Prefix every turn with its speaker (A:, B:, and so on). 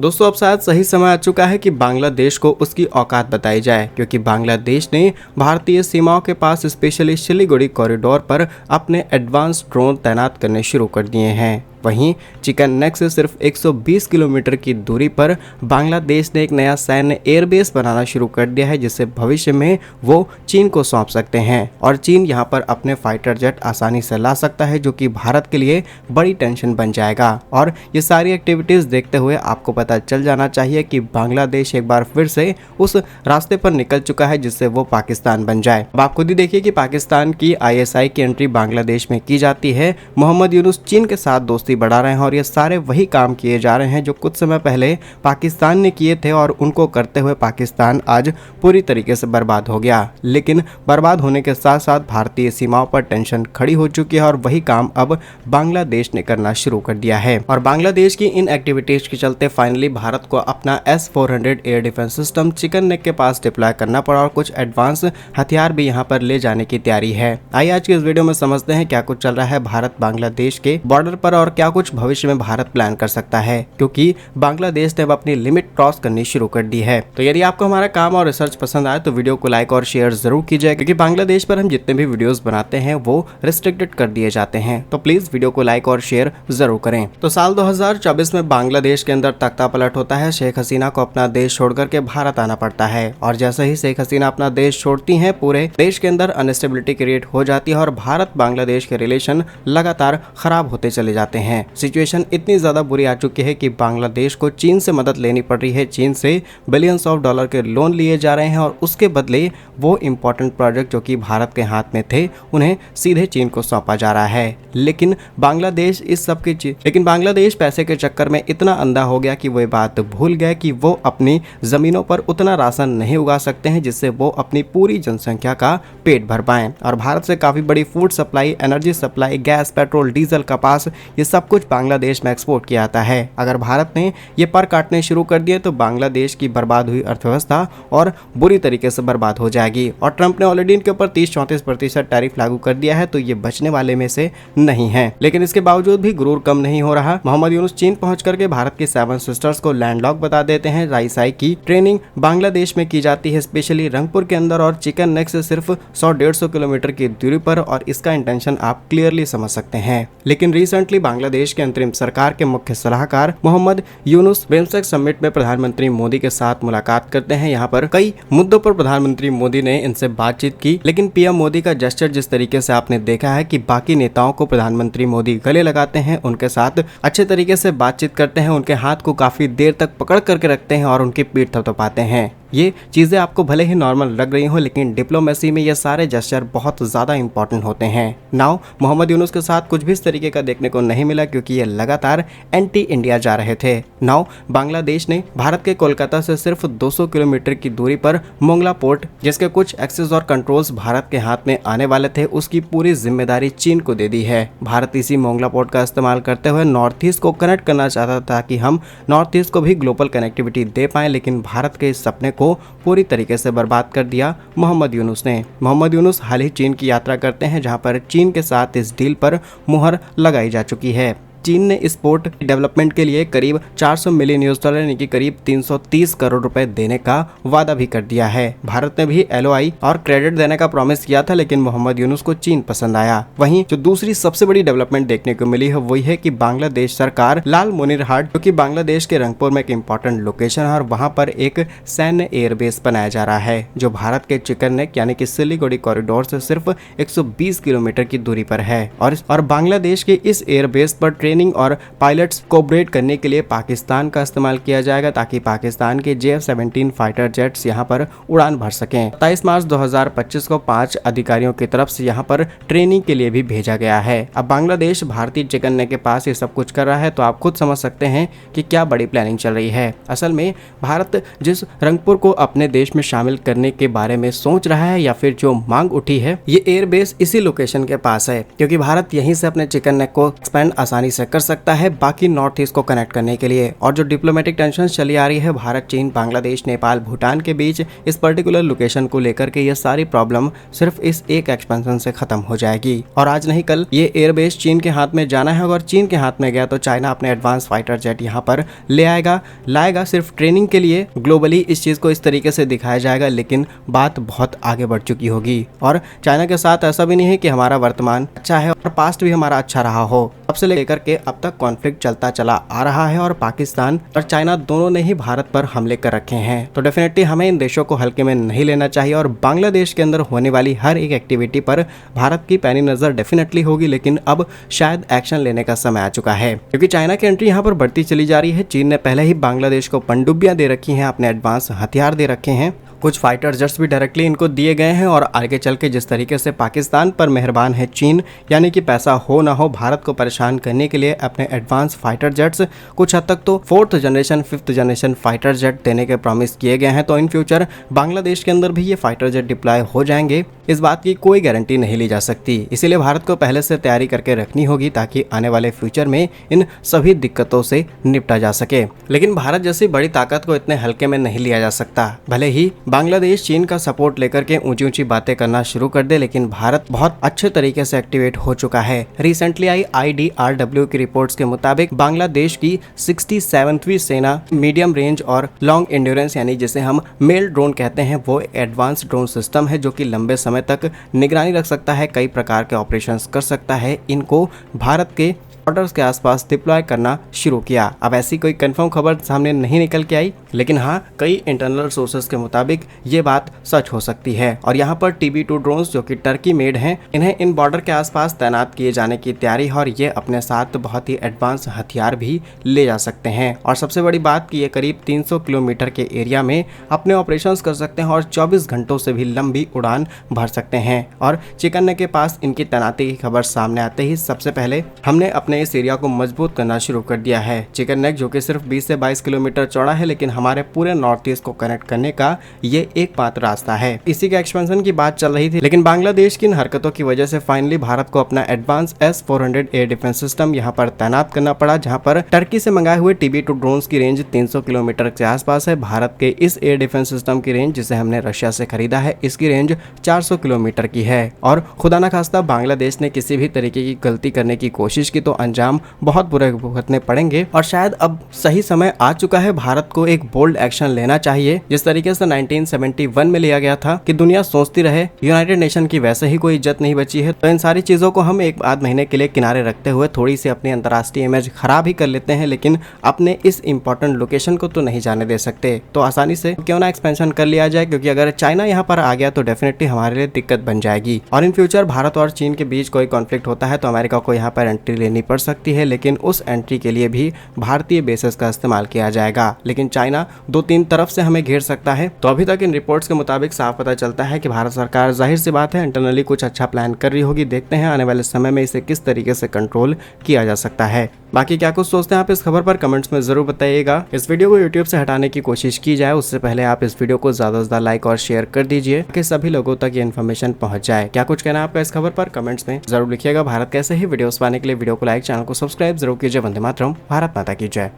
A: दोस्तों अब शायद सही समय आ चुका है कि बांग्लादेश को उसकी औकात बताई जाए, क्योंकि बांग्लादेश ने भारतीय सीमाओं के पास स्पेशली सिलीगुड़ी कॉरिडोर पर अपने एडवांस ड्रोन तैनात करने शुरू कर दिए हैं। वहीं चिकन नेक से सिर्फ 120 किलोमीटर की दूरी पर बांग्लादेश ने एक नया सैन्य एयरबेस बनाना शुरू कर दिया है, जिससे भविष्य में वो चीन को सौंप सकते हैं और चीन यहां पर अपने फाइटर जेट आसानी से ला सकता है, जो कि भारत के लिए बड़ी टेंशन बन जाएगा। और ये सारी एक्टिविटीज देखते हुए आपको पता चल जाना चाहिए कि बांग्लादेश एक बार फिर से उस रास्ते पर निकल चुका है जिससे वो पाकिस्तान बन जाए। अब आप खुद ही देखिए कि पाकिस्तान की ISI की एंट्री बांग्लादेश में की जाती है। मोहम्मद यूनुस चीन के साथ दोस्ती बढ़ा रहे हैं और ये सारे वही काम किए जा रहे हैं जो कुछ समय पहले पाकिस्तान ने किए थे, और उनको करते हुए पाकिस्तान आज पूरी तरीके से बर्बाद हो गया। लेकिन बर्बाद होने के साथ साथ भारतीय सीमाओं पर टेंशन खड़ी हो चुकी है और वही काम अब बांग्लादेश ने करना शुरू कर दिया है। और बांग्लादेश की इन एक्टिविटीज के चलते फाइनली भारत को अपना S-400 air defence system chicken neck के पास डिप्लॉय करना पड़ा और कुछ एडवांस हथियार भी यहाँ पर ले जाने की तैयारी है। आइए आज के इस वीडियो में समझते हैं क्या कुछ चल रहा है भारत बांग्लादेश के बॉर्डर पर और क्या कुछ भविष्य में भारत प्लान कर सकता है, क्योंकि बांग्लादेश ने अब अपनी लिमिट क्रॉस करनी शुरू कर दी है। तो यदि आपको हमारा काम और रिसर्च पसंद आए तो वीडियो को लाइक और शेयर जरूर कीजिए, क्योंकि बांग्लादेश पर हम जितने भी वीडियोस बनाते हैं वो रिस्ट्रिक्टेड कर दिए जाते हैं। तो प्लीज वीडियो को लाइक और शेयर जरूर करें। तो साल 2024 में बांग्लादेश के अंदर तख्ता पलट होता है। शेख हसीना को अपना देश छोड़कर के भारत आना पड़ता है, और जैसे ही शेख हसीना अपना देश छोड़ती हैं पूरे देश के अंदर अनस्टेबिलिटी क्रिएट हो जाती है और भारत बांग्लादेश के रिलेशन लगातार खराब होते चले जाते हैं। सिचुएशन इतनी ज्यादा बुरी आ चुकी है कि बांग्लादेश को चीन से मदद लेनी पड़ रही है। चीन से बिलियंस ऑफ डॉलर के लोन लिए जा रहे हैं और उसके बदले वो इंपॉर्टेंट प्रोजेक्ट जो कि भारत के हाथ में थे उन्हें सीधे चीन को सौंपा जा रहा है। लेकिन बांग्लादेश पैसे के चक्कर में इतना अंधा हो गया कि वो बात भूल गया कि वो अपनी जमीनों पर उतना राशन नहीं उगा सकते हैं जिससे वो अपनी पूरी जनसंख्या का पेट भर पाएं। और भारत से काफी बड़ी food supply, energy supply, gas, petrol, diesel, कपास, ये सब कुछ बांग्लादेश में एक्सपोर्ट किया जाता है। अगर भारत ने ये पर काटने शुरू कर दिए तो बांग्लादेश की बर्बाद हुई अर्थव्यवस्था और बुरी तरीके से बर्बाद हो जाएगी। और ट्रंप ने ऑलरेडी इनके ऊपर 30-34% टैरिफ लागू कर दिया है, तो ये बचने वाले में से नहीं है। लेकिन इसके बावजूद भी गुरूर कम नहीं हो रहा। मोहम्मद यूनुस चीन पहुंच करके भारत के 7 सिस्टर्स को लैंडलॉक बता देते हैं। ISI की ट्रेनिंग बांग्लादेश में की जाती है, स्पेशली रंगपुर के अंदर और चिकन नेक से सिर्फ 100-150 किलोमीटर की दूरी पर, और इसका इंटेंशन आप क्लियरली समझ सकते हैं। लेकिन रिसेंटली बांग्लादेश के अंतरिम सरकार के मुख्य सलाहकार मोहम्मद यूनुस बिम्स्टेक समिट में प्रधानमंत्री मोदी के साथ मुलाकात करते हैं। यहाँ पर कई मुद्दों पर प्रधानमंत्री मोदी ने इनसे बातचीत की, लेकिन PM मोदी का जेस्चर जिस तरीके से आपने देखा है कि बाकी नेताओं को प्रधानमंत्री मोदी गले लगाते हैं, उनके साथ अच्छे तरीके से बातचीत करते हैं, उनके हाथ को काफी देर तक पकड़ करके रखते हैं और उनकी पीठ थपथपाते हैं। ये चीजें आपको भले ही नॉर्मल लग रही हो, लेकिन डिप्लोमेसी में ये सारे जेस्चर बहुत ज्यादा इंपॉर्टेंट होते हैं। नाउ मोहम्मद यूनुस के साथ कुछ भी इस तरीके का देखने को नहीं मिला, क्योंकि ये लगातार एंटी इंडिया जा रहे थे। नाउ बांग्लादेश ने भारत के कोलकाता से सिर्फ 200 किलोमीटर की दूरी पर मोंगला पोर्ट, जिसके कुछ एक्सेस और कंट्रोल्स भारत के हाथ में आने वाले थे, उसकी पूरी जिम्मेदारी चीन को दे दी है। भारत इसी मोंगला पोर्ट का इस्तेमाल करते हुए नॉर्थ ईस्ट को कनेक्ट करना चाहता था कि हम नॉर्थ ईस्ट को भी ग्लोबल कनेक्टिविटी दे पाए, लेकिन भारत के इस सपने को पूरी तरीके से बर्बाद कर दिया मोहम्मद यूनुस ने। मोहम्मद यूनुस हाल ही चीन की यात्रा करते हैं, जहां पर चीन के साथ इस डील पर मुहर लगाई जा चुकी है। चीन ने इस पोर्ट डेवलपमेंट के लिए करीब $400 मिलियन यानी कि करीब 330 करोड़ रुपए देने का वादा भी कर दिया है। भारत ने भी LOI और क्रेडिट देने का प्रॉमिस किया था, लेकिन मोहम्मद यूनुस को चीन पसंद आया। वहीं जो दूसरी सबसे बड़ी डेवलपमेंट देखने को मिली है वही है कि बांग्लादेश सरकार लाल मोनिरहाट, जो कि बांग्लादेश के रंगपुर में एक इंपॉर्टेंट लोकेशन है, और वहां पर एक सैन्य एयरबेस बनाया जा रहा है जो भारत के चिकन नेक यानी कि सिलीगुड़ी कॉरिडोर से सिर्फ 120 किलोमीटर की दूरी पर है। और बांग्लादेश के इस एयरबेस पर ट्रेनिंग और पायलट्स कोऑपरेट करने के लिए पाकिस्तान का इस्तेमाल किया जाएगा, ताकि पाकिस्तान के JF-17 फाइटर जेट्स यहां पर उड़ान भर सकें। 27 मार्च 2025 को 5 अधिकारियों की तरफ से यहां पर ट्रेनिंग के लिए भी भेजा गया है। अब बांग्लादेश भारतीय चिकन नेक के पास ये सब कुछ कर रहा है, तो आप खुद समझ सकते हैं कि क्या बड़ी प्लानिंग चल रही है। असल में भारत जिस रंगपुर को अपने देश में शामिल करने के बारे में सोच रहा है, या फिर जो मांग उठी है, ये एयरबेस इसी लोकेशन के पास है, क्योंकि भारत यहीं से अपने चिकन नेक को एक्सपेंड आसानी से से कर सकता है बाकी नॉर्थ ईस्ट को कनेक्ट करने के लिए। और जो डिप्लोमेटिक टेंशन चली आ रही है भारत, चीन, बांग्लादेश, नेपाल, भूटान के बीच इस पर्टिकुलर लोकेशन को लेकर के, ये सारी प्रॉब्लम सिर्फ इस एक एक्सपेंशन से खत्म हो जाएगी। और आज नहीं कल ये एयरबेस चीन के हाथ में जाना है। अगर चीन के हाथ में गया तो चाइना अपने एडवांस फाइटर जेट यहाँ पर ले आएगा, लाएगा सिर्फ ट्रेनिंग के लिए। ग्लोबली इस चीज को इस तरीके से दिखाया जाएगा, लेकिन बात बहुत आगे बढ़ चुकी होगी। और चाइना के साथ ऐसा भी नहीं है कि हमारा वर्तमान अच्छा है और पास्ट भी हमारा अच्छा रहा हो। तब से लेकर के अब तक कॉन्फ्लिक्ट चलता चला आ रहा है और पाकिस्तान और चाइना दोनों ने ही भारत पर हमले कर रखे हैं। तो डेफिनेटली हमें इन देशों को हल्के में नहीं लेना चाहिए और बांग्लादेश के अंदर होने वाली हर एक एक्टिविटी पर भारत की पैनी नजर डेफिनेटली होगी, लेकिन अब शायद एक्शन लेने का समय आ चुका है, क्योंकि चाइना की एंट्री यहाँ पर बढ़ती चली जा रही है। चीन ने पहले ही बांग्लादेश को पनडुब्बियां दे रखी हैं, अपने एडवांस हथियार दे रखे हैं, कुछ फाइटर जेट्स भी डायरेक्टली इनको दिए गए हैं। और आगे चल के जिस तरीके से पाकिस्तान पर मेहरबान है चीन, यानी कि पैसा हो ना हो भारत को परेशान करने के लिए अपने एडवांस फाइटर जेट्स, कुछ हद तक तो 4th generation 5th generation fighter jet देने के प्रॉमिस किए गए हैं। तो इन फ्यूचर बांग्लादेश के अंदर भी ये फाइटर जेट डिप्लॉय हो जाएंगे, इस बात की कोई गारंटी नहीं ली जा सकती। इसीलिए भारत को पहले से तैयारी करके रखनी होगी ताकि आने वाले फ्यूचर में इन सभी दिक्कतों से निपटा जा सके। लेकिन भारत जैसी बड़ी ताकत को इतने हल्के में नहीं लिया जा सकता। भले ही बांग्लादेश चीन का सपोर्ट लेकर के ऊंची ऊंची बातें करना शुरू कर दे, लेकिन भारत बहुत अच्छे तरीके से एक्टिवेट हो चुका है। रिसेंटली आई IDRW की रिपोर्ट्स के मुताबिक बांग्लादेश की 67वीं सेना मीडियम रेंज और लॉन्ग एंड्योरेंस, यानी जिसे हम मेल ड्रोन कहते हैं, वो एडवांस ड्रोन सिस्टम है जो कि लंबे समय तक निगरानी रख सकता है, कई प्रकार के ऑपरेशंस कर सकता है। इनको भारत के बॉर्डर्स के आसपास डिप्लॉय करना शुरू किया। अब ऐसी कोई कंफर्म खबर सामने नहीं निकल के आई, लेकिन हाँ कई इंटरनल सोर्सेस के मुताबिक ये बात सच हो सकती है। और यहाँ पर TB2 ड्रोन्स जो कि टर्की मेड हैं, इन्हें इन बॉर्डर के आसपास तैनात किए जाने की तैयारी है और ये अपने साथ बहुत ही एडवांस हथियार भी ले जा सकते हैं। और सबसे बड़ी बात कि ये करीब 300 किलोमीटर के एरिया में अपने ऑपरेशंस कर सकते हैं और 24 घंटों से भी लंबी उड़ान भर सकते हैं। और चिकन नेक के पास इनकी तैनाती की खबर सामने आते ही सबसे पहले हमने अपने इस एरिया को मजबूत करना शुरू कर दिया है। चिकन नेक जो कि सिर्फ 20 से 22 किलोमीटर चौड़ा है, लेकिन हमारे पूरे नॉर्थ ईस्ट को कनेक्ट करने का ये एकमात्र रास्ता है। इसी के एक्सपेंशन की बात चल रही थी, लेकिन बांग्लादेश की इन हरकतों की वजह से फाइनली भारत को अपना advance S-400 air defence system यहाँ पर तैनात करना पड़ा, जहाँ पर टर्की से मंगाए हुए TB2 ड्रोन्स की रेंज 300 किलोमीटर के आसपास है। भारत के इस एयर डिफेंस सिस्टम की रेंज, जिसे हमने रशिया से खरीदा है, इसकी रेंज 400 किलोमीटर की है। और खुदा न खास्ता बांग्लादेश ने किसी भी तरीके की गलती करने की कोशिश की तो अंजाम बहुत बुरे भुगतने पड़ेंगे। और शायद अब सही समय आ चुका है, भारत को एक बोल्ड एक्शन लेना चाहिए, जिस तरीके से 1971 में लिया गया था कि दुनिया सोचती रहे यूनाइटेड नेशन की वैसे ही कोई इज्जत नहीं बची है। तो इन सारी चीजों को हम एक आध महीने के लिए किनारे रखते हुए थोड़ी सी अपनी अंतर्राष्ट्रीय इमेज खराब ही कर लेते हैं, लेकिन अपने इस इंपॉर्टेंट लोकेशन को तो नहीं जाने दे सकते। तो आसानी से क्यों ना एक्सपेंशन कर लिया जाए, क्योंकि अगर चाइना यहाँ पर आ गया तो डेफिनेटली हमारे लिए दिक्कत बन जाएगी। और इन फ्यूचर भारत और चीन के बीच कोई कॉन्फ्लिक्ट होता है तो अमेरिका को यहाँ पर एंट्री लेनी पड़ सकती है, लेकिन उस एंट्री के लिए भी भारतीय बेसेस का इस्तेमाल किया जाएगा। लेकिन चाइना 2-3 तरफ से हमें घेर सकता है। तो अभी तक इन रिपोर्ट्स के मुताबिक साफ पता चलता है कि भारत सरकार जाहिर सी बात है इंटरनली कुछ अच्छा प्लान कर रही होगी। देखते हैं आने वाले समय में इसे किस तरीके से कंट्रोल किया जा सकता है। बाकी क्या कुछ सोचते हैं आप इस खबर पर कमेंट्स में जरूर बताइएगा। इस वीडियो को यूट्यूब से हटाने की कोशिश की जाए उससे पहले आप इस वीडियो को ज्यादा से ज्यादा लाइक और शेयर कर दीजिए ताकि सभी लोगों तक ये इन्फॉर्मेशन पहुंच जाए। क्या कुछ कहना है आपका इस खबर पर कमेंट्स में जरूर लिखिएगा। भारत कैसे ही वीडियोस पाने के लिए वीडियो को लाइक, चैनल को सब्सक्राइब जरूर कीजिए। वंदे मातरम, भारत माता की जय।